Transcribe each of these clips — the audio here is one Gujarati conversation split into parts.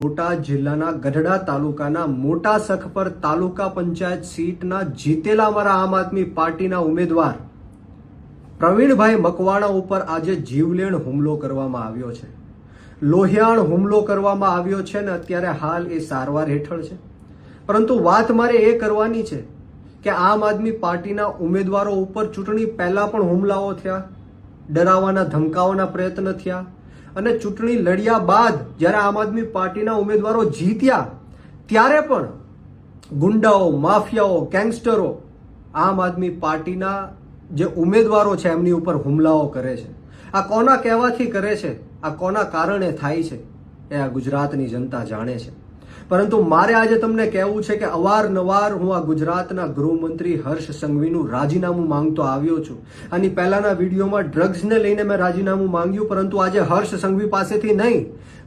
બોટાદ જિલ્લાના ગઢડા તાલુકાના મોટા સખપર તાલુકા પંચાયત સીટના જીતેલા અમારા આમ આદમી પાર્ટીના ઉમેદવાર પ્રવીણભાઈ મકવાણા ઉપર આજે જીવલેણ હુમલો કરવામાં આવ્યો છે. લોહિયાણ હુમલો કરવામાં આવ્યો છે ને અત્યારે હાલ એ સારવાર હેઠળ છે. પરંતુ વાત મારે એ કરવાની છે કે આમ આદમી પાર્ટીના ઉમેદવારો ઉપર ચૂંટણી પહેલા પણ હુમલાઓ થયા, ડરાવવાના ધમકાવવાના પ્રયત્ન થયા અને ચૂંટણી લડ્યા બાદ જ્યારે આમ આદમી પાર્ટીના ઉમેદવારો જીત્યા ત્યારે પણ ગુંડાઓ, માફિયાઓ, ગેંગસ્ટરો આમ આદમી પાર્ટીના જે ઉમેદવારો છે એમની ઉપર હુમલાઓ કરે છે. આ કોના કહેવાથી કરે છે, આ કોના કારણે થાય છે એ આ ગુજરાતની જનતા જાણે છે. પરંતુ મારે આજે તમને કહેવું છે કે અવારનવાર હું આ ગુજરાતના ગૃહમંત્રી હર્ષ સંઘવીનું રાજીનામું માંગતો આવ્યો છું. આની પહેલાના વિડીયોમાં ડ્રગ્સને લઈને મેં રાજીનામું માંગ્યું, પરંતુ આજે હર્ષ સંઘવી પાસેથી નહીં,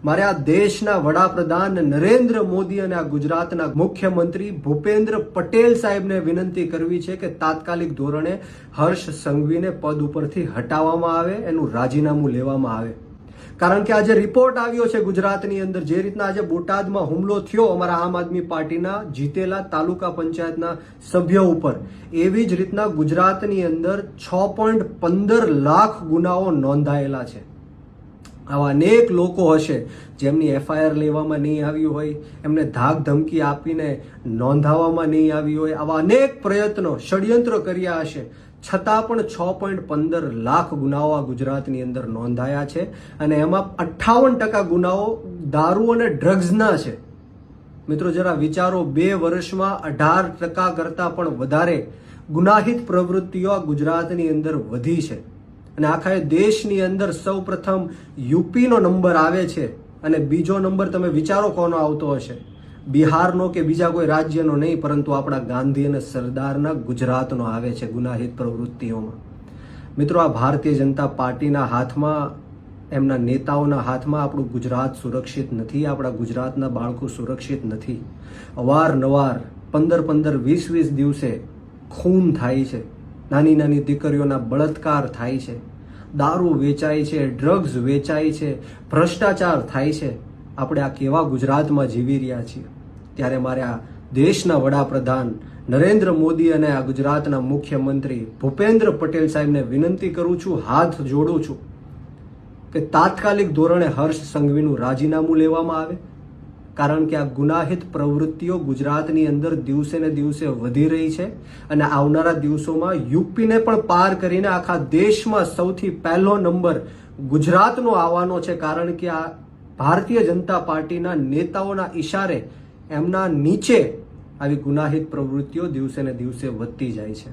મારે આ દેશના વડાપ્રધાન નરેન્દ્ર મોદી અને આ ગુજરાતના મુખ્યમંત્રી ભૂપેન્દ્ર પટેલ સાહેબને વિનંતી કરવી છે કે તાત્કાલિક ધોરણે હર્ષ સંઘવીને પદ ઉપરથી હટાવવામાં આવે, એનું રાજીનામું લેવામાં આવે. કારણ કે આજે રિપોર્ટ આવ્યો છે ગુજરાતની અંદર, જે રીતના આજે બોટાદમાં હુમલો થયો અમારા આમ આદમી પાર્ટીના જીતેલા તાલુકા પંચાયતના સભ્ય ઉપર, એવી જ રીતના ગુજરાતની અંદર 6.15 લાખ ગુનાઓ નોંધાયેલા છે. આવા અનેક લોકો હશે જેમની એફઆઈઆર લેવામાં નહીં આવી હોય, એમને ધાક ધમકી આપીને નોંધાવવામાં નહીં આવી હોય, આવા અનેક પ્રયત્નો, ષડયંત્ર કર્યા હશે, છતાં પણ 6.15 લાખ ગુનાઓ આ ગુજરાતની અંદર નોંધાયા છે અને એમાં 58% ગુનાઓ દારૂ અને ડ્રગ્સના છે. મિત્રો જરા વિચારો, 2 વર્ષમાં 18% કરતાં પણ વધારે ગુનાહિત પ્રવૃત્તિઓ આ ગુજરાતની અંદર વધી છે. અને આખા દેશની અંદર સૌ પ્રથમ યુપીનો નંબર આવે છે અને બીજો નંબર તમે વિચારો કોનો આવતો હશે, બિહારનો કે બીજા કોઈ રાજ્યનો નહીં, પરંતુ આપણા ગાંધી અને સરદારના ગુજરાતનો આવે છે ગુનાહિત પ્રવૃત્તિઓમાં. મિત્રો આ ભારતીય જનતા પાર્ટીના હાથમાં, એમના નેતાઓના હાથમાં આપણું ગુજરાત સુરક્ષિત નથી, આપણા ગુજરાતના બાળકો સુરક્ષિત નથી. અવારનવાર 15-15, 20-20 દિવસે ખૂન થાય છે, નાની નાની દીકરીઓના બળાત્કાર થાય છે, દારૂ વેચાય છે, ડ્રગ્સ વેચાય છે, ભ્રષ્ટાચાર થાય છે. આપણે આ કેવા ગુજરાતમાં જીવી રહ્યા છીએ? ત્યારે મારે આ દેશના વડાપ્રધાન નરેન્દ્ર મોદી અને આ ગુજરાતના મુખ્યમંત્રી ભૂપેન્દ્ર પટેલ સાહેબને વિનંતી કરું છું, હાથ જોડું છું કે તાત્કાલિક ધોરણે હર્ષ સંઘવીનું રાજીનામું લેવામાં આવે. કારણ કે આ ગુનાહિત પ્રવૃત્તિઓ ગુજરાતની અંદર દિવસે ને દિવસે વધી રહી છે અને આવનારા દિવસોમાં યુપીને પણ પાર કરીને આખા દેશમાં સૌથી પહેલો નંબર ગુજરાતનો આવવાનો છે. કારણ કે આ ભારતીય જનતા પાર્ટીના નેતાઓના ઈશારે એમના નીચે આવી ગુનાહિત પ્રવૃત્તિઓ દિવસે ને દિવસે વધતી જાય છે.